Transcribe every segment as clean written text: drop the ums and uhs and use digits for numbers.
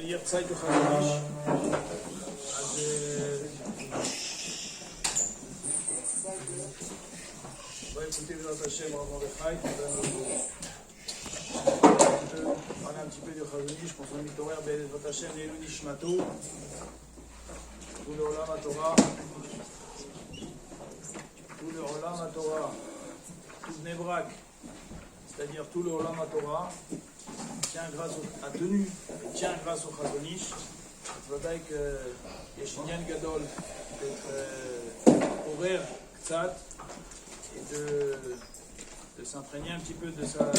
ירצה את החזון איש, אז écoutez notre Hachem en Mordechai, qui va nous parler un petit peu du Chazonish pour son Mitorer, votre Hachem, Lélu Nishmato, tout le Olam HaTorah, tout le Olam HaTorah, tout Bnei Brak, c'est-à-dire tout le Olam HaTorah, a tenu, tient grâce au Chazonish. ודאי יש עניין גדול לעורר קצת et de s'imprégner un petit peu de sa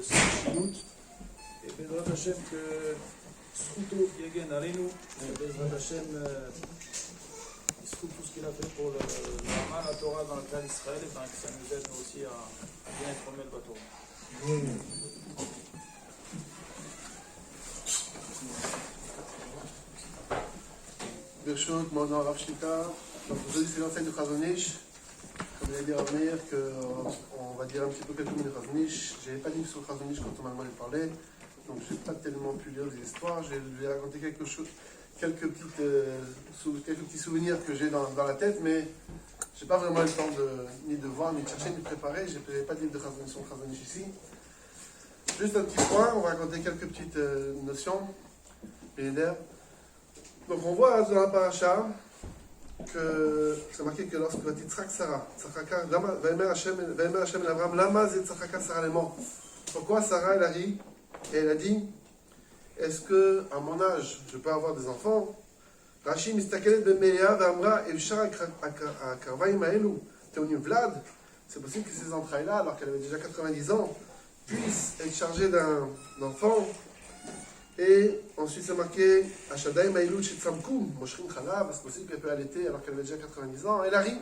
chiout. Et Bezrat Hashem que Zchuto Yegen Alenu, Bezrat Hashem il se fout tout ce qu'il a fait pour le Ramal, la Torah dans le cas d'Israël, et que ça nous aide nous aussi à bien être remis le Torah. Birshot, mon nom Rav Shita. Donc aujourd'hui c'est l'enseigne de Chazonish. Comme il a dit à Meir qu'on va dire un petit peu quelques minutes de Chazonish. Je n'avais pas dit sur Chazonish quand on m'a demandé de parler. Donc je n'ai pas tellement pu lire des histoires. Je vais raconter quelques petits souvenirs que j'ai dans la tête, mais je n'ai pas vraiment le temps ni de voir, ni de chercher, ni de préparer. Je n'avais pas de livre de Chazonish sur Chazonish ici. Juste un petit point, on va raconter quelques petites notions. Donc on voit dans la paracha que c'est marqué que lorsque va Yitzhak Sarah, Vaïmer Hashem et Abraham, Lama zet Tzachaka Sarah les morts. Pourquoi Sarah elle a ri et elle a dit est-ce que à mon âge je peux avoir des enfants? Rashi mistakelet b'meya v'amra evshar akarvaim haelu teonim vlad. C'est possible que ces entrailles-là, alors qu'elle avait déjà 90 ans, puissent être chargées d'un enfant. Et ensuite c'est marqué Ashadai Maïlou Chetsamkou, Moshrin Khalav, c'est possible qu'elle peut allaiter alors qu'elle avait déjà 90 ans. Elle a ri.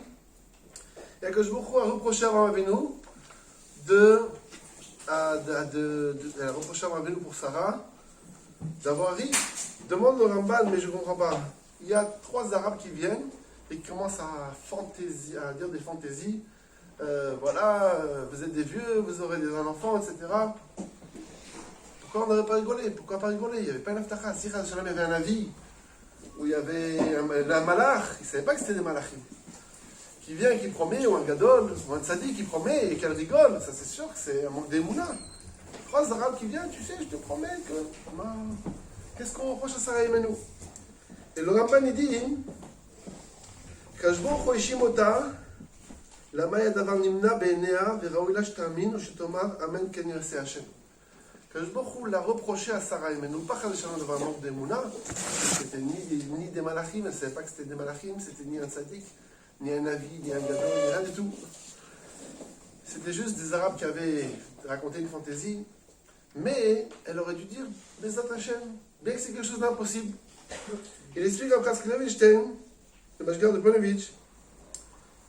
Et Akadosh Baruch Hu a reproché à Abraham Avinu elle a reproché à Abraham Avinu pour Sarah d'avoir ri. Demande le Ramban, mais je ne comprends pas. Il y a 3 Arabes qui viennent et qui commencent à dire des fantaisies. Voilà, vous êtes des vieux, vous aurez des enfants, etc. Pourquoi on n'aurait pas rigolé? Pourquoi pas rigoler? Il n'y avait pas une aftacha. Si Chaz Shalom avait un avis où il y avait un malach, il ne savait pas que c'était des malachim, qui vient et qui promet, ou un gadol, ou un tzaddik qui promet et qu'elle rigole, ça c'est sûr que c'est un manque d'émouna. 3 arabes qui viennent, tu sais, je te promets que... Qu'est-ce qu'on reproche à Sarah Imenu? Et le Ramban il dit Kajbo Choishimota, lama yadavar nimna beinea, veraouila shtamin, ou shetomar, amen ken yiraseh Hashem. Akadosh Baruch Hu l'a reproché à Sarah Imenu, pas Chaz Shalom d'avoir un manque d'émouna, c'était ni des malachim, elle ne savait pas que c'était des malachim, c'était ni un tzaddik, ni un avis, ni un gadol, ni rien du tout. C'était juste des arabes qui avaient raconté une fantaisie, mais elle aurait dû dire Bezat Hashem, bien que c'est quelque chose d'impossible. Il explique en Prask Levinstein, le Mashgar de Ponevezh,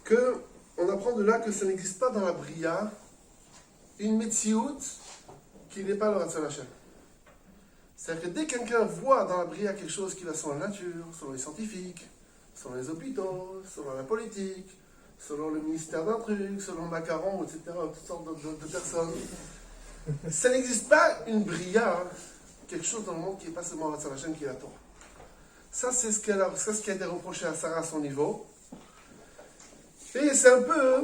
qu'on apprend de là que ça n'existe pas dans la Bria une Metsiout qui n'est pas le Ratzon Hashem. C'est-à-dire que dès que quelqu'un voit dans la Bria quelque chose qui va selon la nature, selon les scientifiques, selon les hôpitaux, selon la politique, selon le ministère d'un truc, selon Macaron, etc., toutes sortes de personnes, ça n'existe pas une Bria, quelque chose dans le monde qui n'est pas seulement le Ratzon Hashem qui est la Torah. Ça, c'est ce qui a été reproché à Sarah à son niveau. Et c'est un peu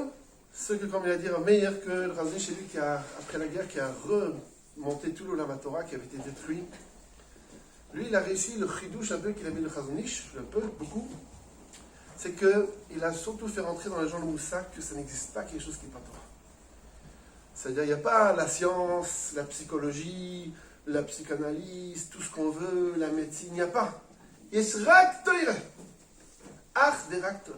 ce que, comme il a dit Meir, que le Razé chez lui, après la guerre, qui a remonté tout l'Olam HaTorah, qui avait été détruit. Lui, il a réussi le chidouche un peu qu'il a mis le Chazonish, un peu, beaucoup. C'est qu'il a surtout fait rentrer dans les gens le moussak que ça n'existe pas quelque chose qui n'est pas Torah. C'est-à-dire, il n'y a pas la science, la psychologie, la psychanalyse, tout ce qu'on veut, la médecine, il n'y a pas. Yesrak Torah. Ach derak Torah.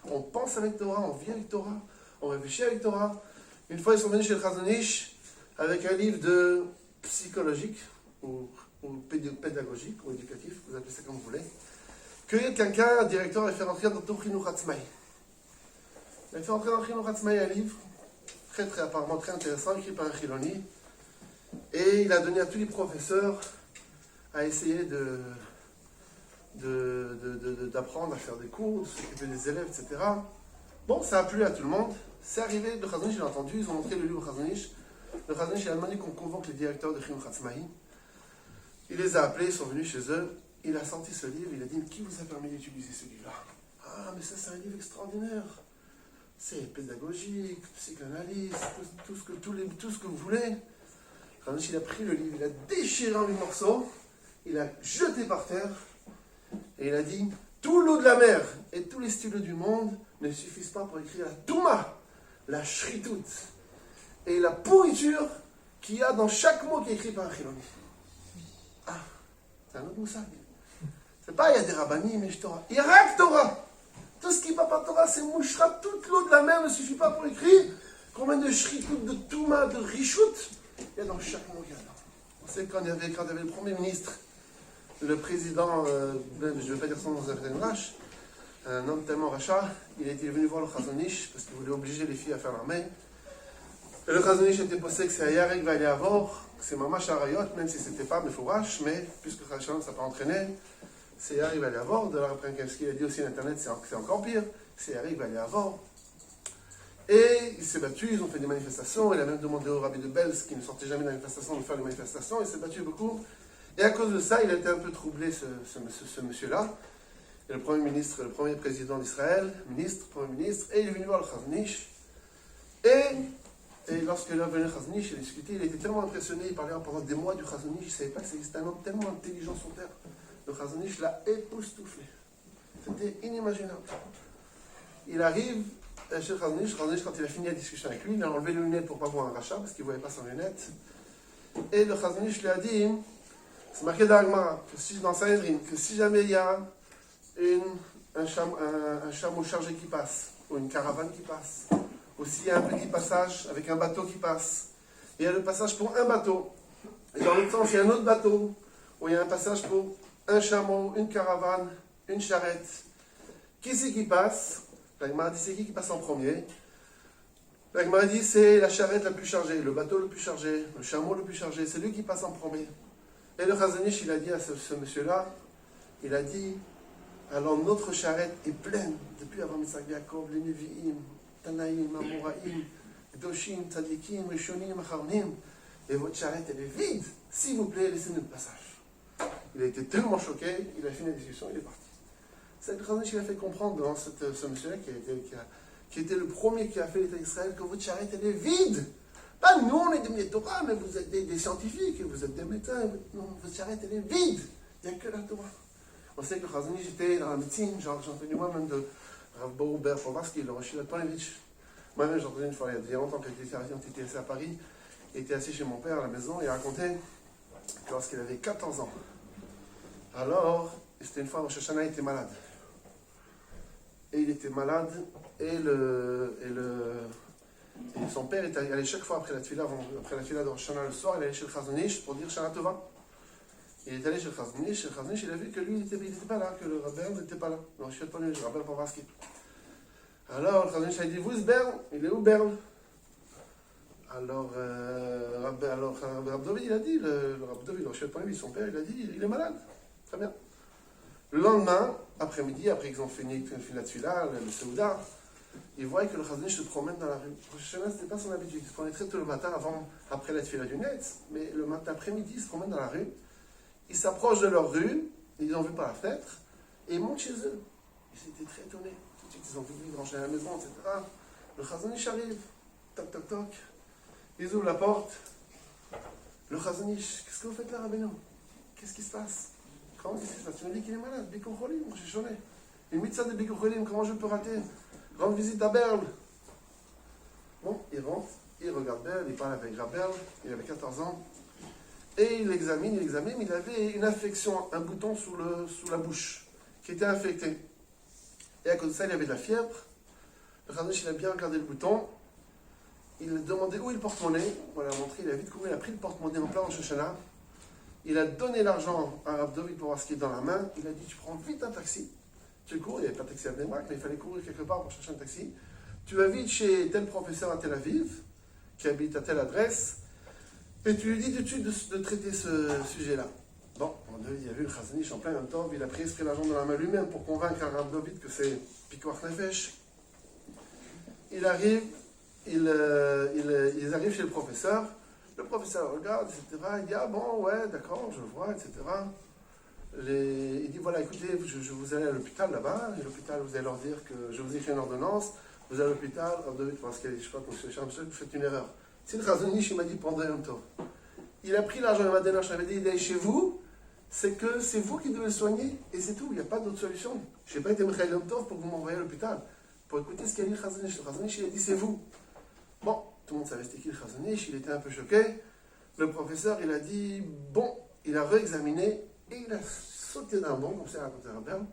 On pense avec Torah, on vit avec Torah, on réfléchit avec Torah. Une fois, ils sont venus chez le Chazonish avec un livre de psychologique ou pédagogique ou éducatif, vous appelez ça comme vous voulez, que quelqu'un, un directeur, a fait rentrer dans le Chinuch Hatzmai. Il a fait rentrer dans le Chinuch Hatzmai un livre apparemment très intéressant, écrit par un Chiloni, et il a donné à tous les professeurs à essayer d'apprendre à faire des cours, de s'occuper des élèves, etc. Bon, ça a plu à tout le monde. C'est arrivé, le Chazonish, il a entendu, ils ont montré le livre au Chazonish. Le Chazonish, il a demandé qu'on convoque les directeurs de Chinuch Hatzmai. Il les a appelés, ils sont venus chez eux. Il a sorti ce livre, il a dit, mais qui vous a permis d'utiliser ce livre-là? Ah, mais ça c'est un livre extraordinaire. C'est pédagogique, psychanalyse, tout ce que vous voulez. Quand il a pris le livre, il a déchiré en 8 morceaux, il a jeté par terre, et il a dit, tout l'eau de la mer et tous les stylos du monde ne suffisent pas pour écrire la Touma, la Shritout, et la pourriture qu'il y a dans chaque mot qui est écrit par un Chiloni. Ah, c'est un autre moussag. C'est pas il y a des rabbanim, mais je Torah. Il y a Rak Torah. Tout ce qui va pas Torah, c'est mouchra. Toute l'eau de la mer ne suffit pas pour écrire. Combien de Shritout, de Touma, de Rishout il y a dans chaque mot qu'il y a dedans. On sait quand il y avait le Premier ministre, le président, je ne vais pas dire son nom, un homme tellement rachat, il était venu voir le Chazon Ish parce qu'il voulait obliger les filles à faire l'armée. Et le Chazon Ish était posé que c'est Ayarek Valiavor, c'est Mamash Arayot, même si c'était pas Mefourash, mais puisque Chachan ne s'est pas entraîné, c'est Ayarek Valiavor. De là, après, ce qu'il a dit aussi sur Internet, c'est encore pire, c'est Ayarek Valiavor. Et il s'est battu, ils ont fait des manifestations, il a même demandé au rabbi de Belz, qui ne sortait jamais de manifestation, de faire des manifestations, il s'est battu beaucoup. Et à cause de ça, il a été un peu troublé, ce monsieur-là. Et le premier président d'Israël, premier ministre, et il est venu voir le Chazon Ish. Et lorsqu'il est venu le Chazon Ish, il a discuté, il était tellement impressionné, il parlait pendant des mois du Chazon Ish, il ne savait pas que c'était un homme tellement intelligent sur terre. Le Chazon Ish l'a époustouflé. C'était inimaginable. Il arrive chez le Chazon Ish, quand il a fini la discussion avec lui, il a enlevé les lunettes pour ne pas voir un rachat, parce qu'il ne voyait pas sans lunettes. Et le Chazon Ish lui a dit, c'est marqué dans l'Agmara, dans Sanhedrin, que si jamais il y a un chameau chargé qui passe, ou une caravane qui passe, ou s'il y a un petit passage avec un bateau qui passe, il y a le passage pour un bateau, et dans l'autre sens il y a un autre bateau, où il y a un passage pour un chameau, une caravane, une charrette. Qui c'est qui passe? L'Agmara dit c'est qui passe en premier? L'Agmara dit c'est la charrette la plus chargée, le bateau le plus chargé, le chameau le plus chargé, c'est lui qui passe en premier. Et le Chazon Ish, il a dit à ce monsieur-là, il a dit, alors notre charrette est pleine, depuis avant Mitzvah Yaakov, les Nevi'im, Tanaïm, Amoraïm, Doshim, Tzadikim, Rishonim, Acharnim, et votre charrette, elle est vide, s'il vous plaît, laissez-nous le passage. Il a été tellement choqué, il a fini la discussion, il est parti. C'est le Chazon Ish qui a fait comprendre dans ce monsieur-là, qui était le premier qui a fait l'État d'Israël, que votre charrette, elle est vide. Pas nous, on est des Torah, mais vous êtes des scientifiques, vous êtes des médecins. Non, votre charrette, elle est vide. Il n'y a que la Torah. On sait que le Chazon Ish était dans la médecine, j'ai entendu moi-même de Rav Boruber Povarsky, le Rosh Panovitch. Moi-même, j'ai entendu une fois, il y a longtemps qu'il était assis à Paris, il était assis chez mon père à la maison, et il racontait que lorsqu'il avait 14 ans, alors, c'était une fois, Rosh Hashanah était malade. Et il était malade, et son père est allé chaque fois après la tefila de Rosh Hashanah le soir, il allait chez le Chazon Ish pour dire Shana Tova. Il est allé chez le Chazon Ish, il a vu que lui, il n'était pas là, que le Rabbi n'était pas là. Donc je suis pas le Rabbi Povarsky. Alors le Chazon Ish a dit, vous, ce Berne, il est où Berne? Alors Rab David, il a dit, le Rab David, son père, il a dit, il est malade. Très bien. Le lendemain, après-midi, après qu'ils ont fini la tefila, le Seuda, il voit que le Chazon Ish se promène dans la rue. Rosh Hashanah, ce n'était pas son habitude. Il se promenait très tôt le matin, après la tefila du Netz, mais le matin après-midi, il se promène dans la rue. Ils s'approchent de leur rue, ils ont vu par la fenêtre, et ils montent chez eux. Ils étaient très étonnés. Tout de suite, ils ont vu lui ranger à la maison, etc. Le Chazon Ish arrive, toc, toc, toc. Ils ouvrent la porte. Le Chazon Ish, qu'est-ce que vous faites là, Rabbeinu? Qu'est-ce qui se passe? Comment qu'est-ce qui se passe? Tu m'as dit qu'il est malade, Bikur Cholim, j'ai chôné. Une mitzvah de Bikur Cholim, comment je peux rater? Rendre visite à Berle. Bon, il rentre, il regarde Berle, il parle avec Berle, il avait 14 ans. Et il examine, il avait une infection, un bouton sous la bouche, qui était infecté. Et à cause de ça, il avait de la fièvre. Le Chazon Ish, il a bien regardé le bouton. Il a demandé où est le porte-monnaie. On l'a montré, il a vite couru, il a pris le porte-monnaie en plein Rosh Hashanah. Il a donné l'argent à Rav David pour voir ce qui est dans la main. Il a dit, tu prends vite un taxi. Tu cours, il n'y avait pas de taxi à Bnei Brak, mais il fallait courir quelque part pour chercher un taxi. Tu vas vite chez tel professeur à Tel Aviv, qui habite à telle adresse, et tu lui dis tout de suite de traiter ce sujet-là. Bon, il a vu le Chazon Ish en plein même temps, il a pris l'argent dans la main lui-même pour convaincre Rav David que c'est Pikuach Nefesh. Il arrive, ils arrivent chez le professeur Le professeur regarde, etc. Il dit, ah bon, ouais, d'accord, je vois, etc. Il dit, voilà, écoutez, je vous allez à l'hôpital là-bas, et l'hôpital, vous allez leur dire que je vous ai écrit une ordonnance, vous allez à l'hôpital, parce que je crois que monsieur Chamsel, vous faites une erreur. Si le Chazonish, il m'a dit, pendant un temps. Il a pris l'argent, il m'a donné l'argent, il m'a dit, il est chez vous, c'est que c'est vous qui devez le soigner, et c'est tout, il n'y a pas d'autre solution. Je n'ai pas été Michael Yom Tov pour que vous m'envoyiez à l'hôpital, pour écouter ce qu'a dit le Chazonish. Le Chazonish, il a dit, c'est vous. Bon, tout le monde savait c'était qui le Chazonish, il était un peu choqué. Le professeur, il a dit, bon, il a réexaminé, et il a sauté d'un bond, comme ça raconté Rabem.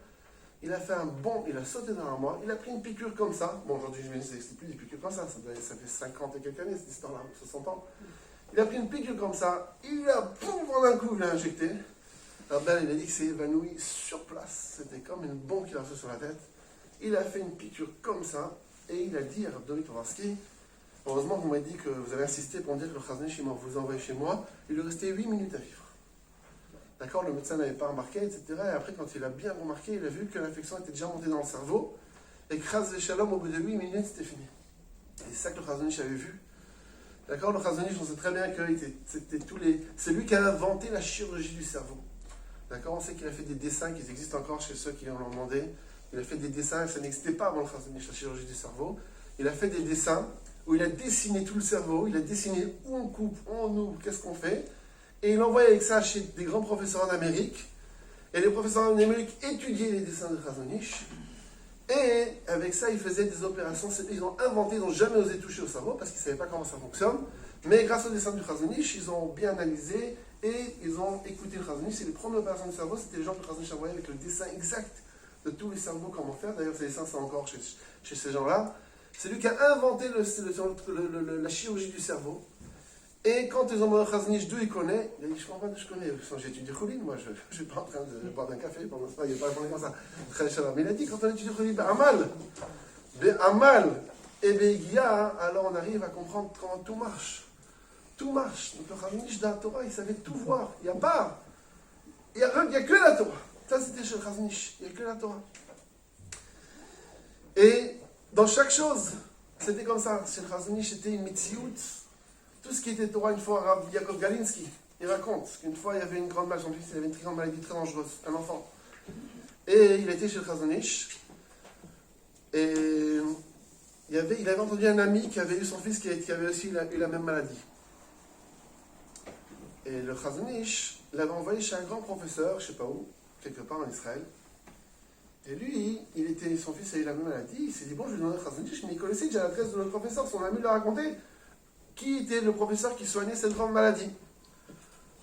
Il a fait un bond, il a sauté dans l'armoire, il a pris une piqûre comme ça. Bon, aujourd'hui, je me dis, c'est plus des piqûres comme ça fait 50 et quelques années, cette histoire-là, 60 ans. Il a pris une piqûre comme ça, il a, pouf, en un coup, il l'a injecté. Rabem, il a dit qu'il s'est évanoui sur place. C'était comme une bombe qu'il a reçue sur la tête. Il a fait une piqûre comme ça, et il a dit à Rabbi Tovarski, heureusement, vous m'avez dit que vous avez insisté pour me dire que le Chazonish, il vous envoyé chez moi. Il lui restait 8 minutes à vivre. D'accord, le médecin n'avait pas remarqué, etc. Et après, quand il a bien remarqué, il a vu que l'infection était déjà montée dans le cerveau. Et que Chaz Shalom, au bout de 8 minutes, c'était fini. Et c'est ça que le Chazonish avait vu. D'accord, le Chazonish, on sait très bien que c'est lui qui a inventé la chirurgie du cerveau. D'accord, on sait qu'il a fait des dessins qui existent encore chez ceux qui en ont demandé. Il a fait des dessins, ça n'existait pas avant le Chazonish, la chirurgie du cerveau. Il a fait des dessins où il a dessiné tout le cerveau, il a dessiné où on coupe, où on ouvre, qu'est-ce qu'on fait. Et il envoyait avec ça chez des grands professeurs en Amérique. Et les professeurs en Amérique étudiaient les dessins de Chazonish. Et avec ça, ils faisaient des opérations. Ils ont inventé, ils n'ont jamais osé toucher au cerveau parce qu'ils ne savaient pas comment ça fonctionne. Mais grâce aux dessins du Chazonish, ils ont bien analysé et ils ont écouté le Chazonish. C'est les premières opérations du cerveau, c'était les gens que le Chazonish envoyait avec le dessin exact de tous les cerveaux, comment faire. D'ailleurs, ces dessins sont encore chez ces gens-là. C'est lui qui a inventé la chirurgie du cerveau. Et quand ils ont demandé à Chazonish d'où il connaît, il a dit, je comprends pas, je connais. J'ai étudié Choulin, moi, je ne suis pas en train de boire d'un café, pendant ce temps, il n'est pas répondu comme ça. Mais il a dit, quand on étudie Choulin, Amal, et Be'egia, alors on arrive à comprendre comment tout marche. Tout marche. Donc le Chazonish dans la Torah, il savait tout voir. Il n'y a que la Torah. Ça, c'était chez le Chazonish. Il n'y a que la Torah. Et dans chaque chose, c'était comme ça. Chez le Chazonish, c'était une mitziout. Tout ce qui était Torah, une fois, Rav Yaakov Galinsky, il raconte qu'une fois, il y avait une grande maladie, il avait une très grande maladie très dangereuse, un enfant. Et il était chez le Chazonish. Et il avait entendu un ami qui avait eu son fils qui avait aussi eu la même maladie. Et le Chazonish l'avait envoyé chez un grand professeur, je ne sais pas où, quelque part en Israël. Et lui, son fils a eu la même maladie, il s'est dit, bon, je vais demander au Chazonish, mais il connaissait déjà l'adresse de notre professeur, son ami lui a raconté qui était le professeur qui soignait cette grande maladie.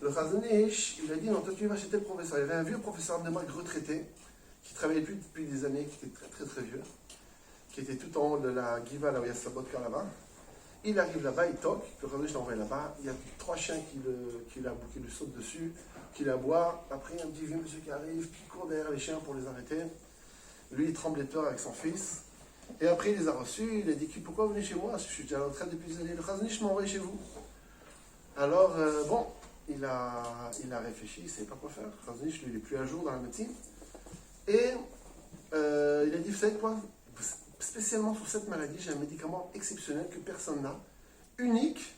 Le Chazonish, il a dit, non, toi tu vas chez tel professeur. Il y avait un vieux professeur de Marc retraité, qui travaillait plus depuis des années, qui était très très très vieux, qui était tout en haut de la Giva, là où il y a sa vodka là-bas. Il arrive là-bas, il toque, le Chazonish l'envoie là-bas, il y a 3 chiens qui lui sautent dessus, qui l'aboient. Après, il y a un petit vieux monsieur qui arrive, qui court derrière les chiens pour les arrêter. Lui, il tremble de peur avec son fils. Et après, il les a reçus, il a dit, pourquoi vous venez chez moi? Je suis déjà en retraite depuis des années. Le Chazonish m'a envoyé chez vous. Alors, bon, il a réfléchi, il ne savait pas quoi faire. Le Chazonish, lui, il est plus à jour dans la médecine. Et il a dit, vous savez quoi? Spécialement sur cette maladie, j'ai un médicament exceptionnel que personne n'a, unique.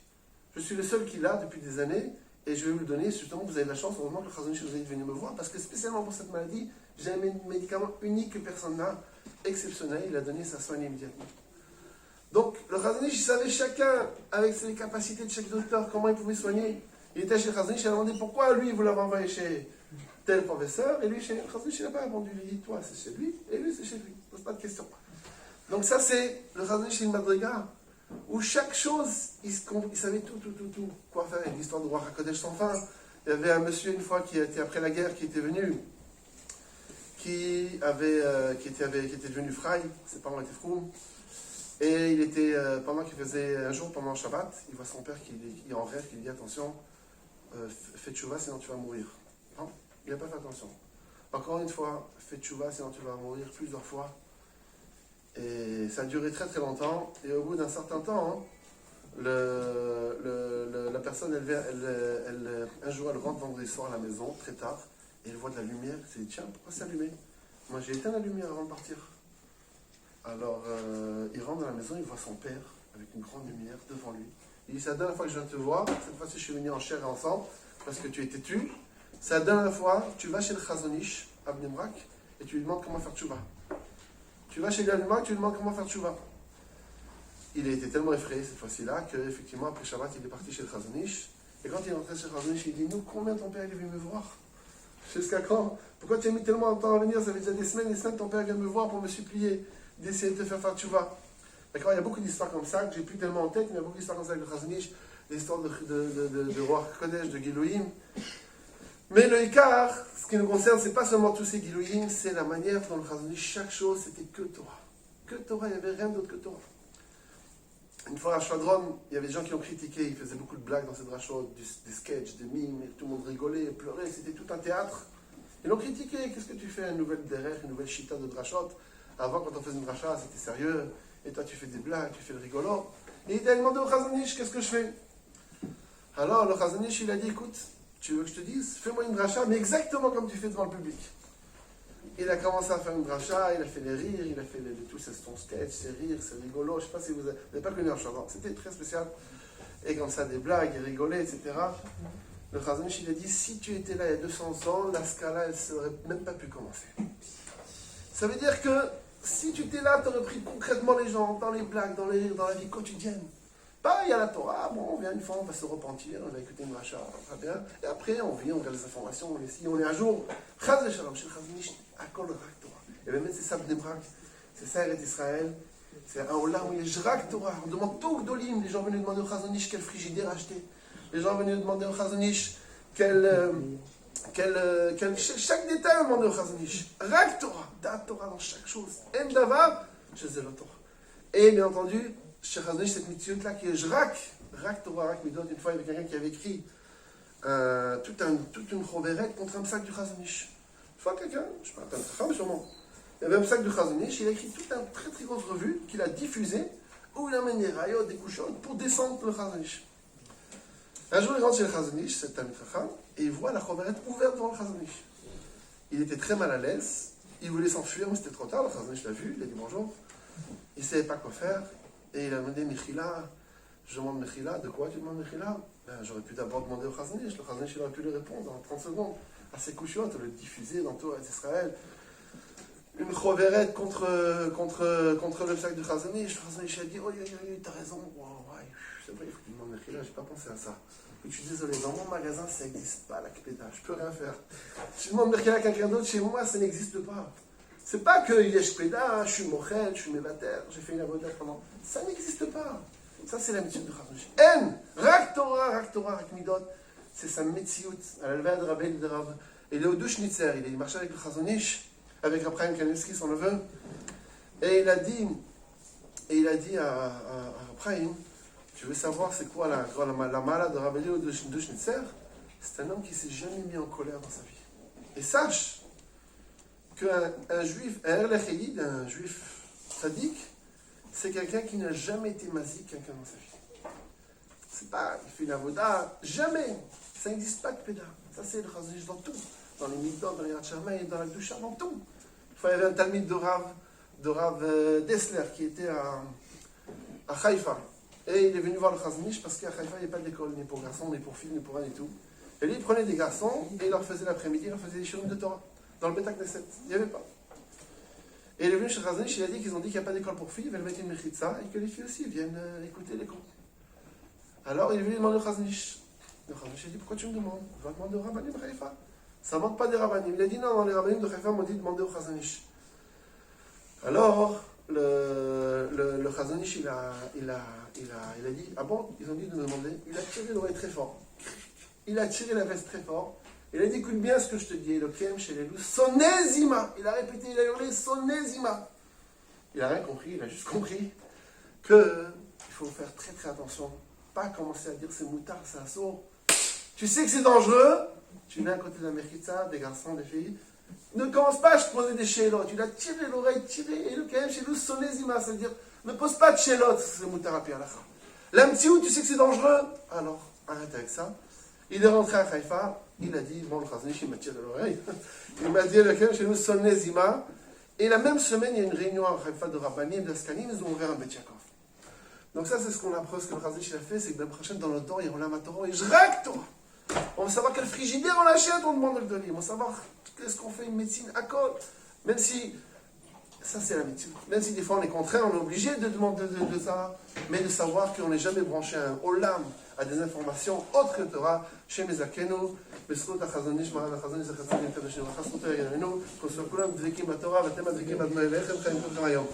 Je suis le seul qui l'a depuis des années, et je vais vous le donner. Justement, vous avez de la chance, heureusement que le Chazonish vous êtes venu me voir, parce que spécialement pour cette maladie, j'ai un médicament unique que personne n'a, exceptionnel. Il a donné sa soigne immédiatement. Donc, le Chazonish, il savait chacun, avec les capacités de chaque docteur, comment il pouvait soigner. Il était chez le Chazonish, il a demandé pourquoi lui, vous l'avez envoyé chez tel professeur, et lui, chez le Chazonish, il n'a pas répondu. Il a dit, toi, c'est chez lui, et lui, c'est chez lui. Pose pas de question. Donc, ça, c'est le Chazonish, c'est une madriga, où chaque chose, il savait tout, quoi faire. Il y a l'histoire de Roi HaKodesh sans fin. Il y avait un monsieur, une fois, qui était après la guerre, qui était venu, qui était devenu Fry, ses parents étaient froum. Et il était, pendant qu'il faisait un jour, pendant le Shabbat, il voit son père qui est en rêve, qui lui dit attention, fais tchouva, sinon tu vas mourir. Non, il n'a pas fait attention. Encore une fois, fais tchouva, sinon tu vas mourir plusieurs fois. Et ça a duré très très longtemps. Et au bout d'un certain temps, la personne, un jour, elle rentre vendredi soir à la maison, très tard, et elle voit de la lumière. Elle s'est dit, tiens, pourquoi c'est allumé? Moi, j'ai éteint la lumière avant de partir. Alors, il rentre dans la maison, il voit son père avec une grande lumière devant lui. Il dit, c'est la dernière fois que je viens te voir, cette fois-ci je suis venu en chair et en sang, parce que tu es têtu. C'est la dernière fois, tu vas chez le Chazon Ish, à Bnei Brak, et tu lui demandes comment faire tchouva. Tu vas chez l'Alma, tu lui demandes comment faire tchouva. Il a été tellement effrayé cette fois-ci-là, qu'effectivement, après Shabbat, il est parti chez le Chazon Ish. Et quand il est rentré chez le Chazon Ish, il dit, nous, combien ton père est venu me voir? Jusqu'à quand? Pourquoi tu as mis tellement de temps à venir? Ça fait déjà des semaines, ton père vient me voir pour me supplier d'essayer de te faire tchouva. D'accord, il y a beaucoup d'histoires comme ça, que j'ai plus tellement en tête, mais il y a beaucoup d'histoires comme ça avec le Chazon Ish, l'histoire de Roi Kodesh, de Gilouim. Mais le Ikar, ce qui nous concerne, c'est pas seulement tous ces Gilouim, c'est la manière dont le Chazon Ish, chaque chose, c'était que Torah. Que Torah, il n'y avait rien d'autre que Torah. Une fois à Shadron, il y avait des gens qui ont critiqué, ils faisaient beaucoup de blagues dans ces drachot, des sketchs, des mimes, et tout le monde rigolait, pleurait, c'était tout un théâtre. Ils l'ont critiqué, qu'est-ce que tu fais, une nouvelle derrière, une nouvelle chita de drachot? Avant, quand on faisait une dracha, c'était sérieux, et toi tu fais des blagues, tu fais le rigolo. Et il a demandé au Chazon Ish, qu'est-ce que je fais? Alors le Chazon Ish, il a dit, écoute, tu veux que je te dise, fais-moi une dracha, mais exactement comme tu fais devant le public. Il a commencé à faire une dracha, il a fait les rires, il a fait tout, c'est son sketch, ses rires, c'est rigolo. Je ne sais pas si vous n'avez pas connu un chanteur, c'était très spécial. Et comme ça, des blagues, il rigolait, etc. Le Chazon Ish, il a dit, si tu étais là il y a 200 ans, la scala, elle ne serait même pas pu commencer. Ça veut dire que si tu étais là, tu aurais pris concrètement les gens, dans les blagues, dans les rires, dans la vie quotidienne. Pas, il y a la Torah, bon, on vient une fois, on va se repentir, on va écouter une dracha, très bien. Et après, on vient, on regarde les informations, on est ici, on est à jour. Chaz Shalom, chez le Chazon Ish, Akol Rak Torah. Et même c'est ça Bnei Brak, c'est ça Eretz Israël, c'est un olam où il y a Rak Torah. On demande tout le dolim. Les gens venaient demander au Chazon Ish quel frigidaire acheter. Les gens venaient demander au Chazon Ish chaque détail on demandait au Chazon Ish. Rak Torah, Da Torah dans chaque chose. En Davar, chez le Torah. Et bien entendu, chez Chazon Ish, cette mitzvah là qui est Rak Torah, Rak Midot. Une fois, il y avait quelqu'un qui avait écrit toute une chovérette contre un sac du Chazon Ish. Une fois, quelqu'un, je ne sais pas, un femme sûrement, il y avait un sac du Chazon Ish, il a écrit toute une très très grosse revue qu'il a diffusée, où il amène des rayons, des couchons pour descendre le Chazon Ish. Un jour, il rentre chez le Chazon Ish, c'est un Chacham, et il voit la chovérette ouverte devant le Chazon Ish. Il était très mal à l'aise, il voulait s'enfuir, mais c'était trop tard, le Chazon Ish l'a vu, il a dit bonjour. Il ne savait pas quoi faire, et il a demandé Mechila. Je demande Mechila, de quoi tu demandes Mechila? J'aurais pu d'abord demander au Chazon Ish, le Chazon Ish aurait pu lui répondre en 30 secondes. À ses couchottes, le diffuser dans tout Israël. Une chovérette contre le sac de Chazon Ish. Le Chazon Ish a dit, oh, t'as raison, ouais, c'est vrai, il faut que tu demandes Mechila, j'ai pas pensé à ça. Et je suis désolé, dans mon magasin, ça n'existe pas, la Kpeda, je peux rien faire. Si je demande Mechila à quelqu'un d'autre, chez moi, ça n'existe pas. C'est pas que il y a Kpeda, je suis mochel, je suis mévater, j'ai fait une avodette pendant. Ça n'existe pas. Ça, c'est l'habitude de Chazon Ish. Rak Torah, Rak Midot. C'est sa Metsiout, à la levée de Rabbein de Rav. Il est au Douchnitzer, il marchait avec le Chazon Ish, avec Rabbi Chaim Kanievski, son neveu. Et il a dit à Rabbi Chaim, tu veux savoir c'est quoi la malade de Rabbeinu au Douchnitzer? C'est un homme qui ne s'est jamais mis en colère dans sa vie. Et sache qu'un juif, un Erlecheyid, un juif sadique, c'est quelqu'un qui n'a jamais été mazik quelqu'un dans sa vie. C'est pas, il fait une avoda, jamais. Ça n'existe pas que Péda. Ça, c'est le Chazon Ish dans tout. Dans les Midot, dans les Yad Shammai, dans la Gdusha, dans tout. Une fois, il y avait un talmid de Rav Dessler qui était à Haïfa. Et il est venu voir le Chazon Ish parce qu'à Haïfa, il n'y a pas d'école, ni pour garçons, ni pour filles, ni pour rien et tout. Et lui, il prenait des garçons et il leur faisait l'après-midi, il leur faisait des shiurim de Torah. Dans le Beta Knesset. Il n'y avait pas. Et il est venu chez Chazon Ish, il a dit qu'ils ont dit qu'il n'y a pas d'école pour filles, ils veulent mettre une mechitza et que les filles aussi viennent écouter les cours. Alors, il est venu demander au Chazon Ish. Le Chazon Ish a dit, pourquoi tu me demandes? Je vais demander au Rabbanim de Haïfa. Ça ne manque pas des Rabbanim. Il a dit, non, les Rabbanim de Haïfa m'ont dit de demander au Chazon Ish. Alors, le Chazon Ish, il a dit, ah bon, ils ont dit de me demander. Il a tiré l'oreille très fort. Il a tiré la veste très fort. Il a dit, écoute bien ce que je te dis. Le Kem chez les loups, Sonezima. Il a répété, il a hurlé, Sonezima. Il n'a rien compris, il a juste compris qu'il faut faire très très attention. Pas commencer à dire c'est moutard, c'est assaut. Tu sais que c'est dangereux. Tu viens à côté de la Mechitza, des garçons, des filles. Ne commence pas à te poser des chélotes. Tu l'as tiré l'oreille, tiré. Et le Kem chez nous, Sonezima, ça veut dire ne pose pas de chélotes, c'est moutard à pied à la fin. L'amtiou, tu sais que c'est dangereux. Alors, arrête avec ça. Il est rentré à Haïfa. Il a dit, bon, le Chazon Ish, il m'a tiré l'oreille. Il m'a dit, le Kem chez nous, Sonezima. Et la même semaine, il y a une réunion à Haïfa de Rabbanim, d'Askanim, ils ont ouvert un Bet Yaakov. Donc ça, c'est ce qu'on apprend, ce que le Chazon a fait, c'est que l'année prochaine, dans notre temps, il y aura la Torah et je règle Torah. On veut savoir quel frigidaire on achète, on demande de le donner. On veut savoir qu'est-ce qu'on fait une médecine à col. Même si, ça c'est la médecine, même si des fois on est contraint, on est obligé de demander de ça, mais de savoir qu'on n'est jamais branché à un olam, à des informations autres que Torah, chez Mezakenu, בזכות החזון איש מרן החזון איש החזון עם קדוש נברכה זכותו יגננו, כל כולם דבקים בתורה ואתם הדבקים באדמה אליכם חיים כולכם היום.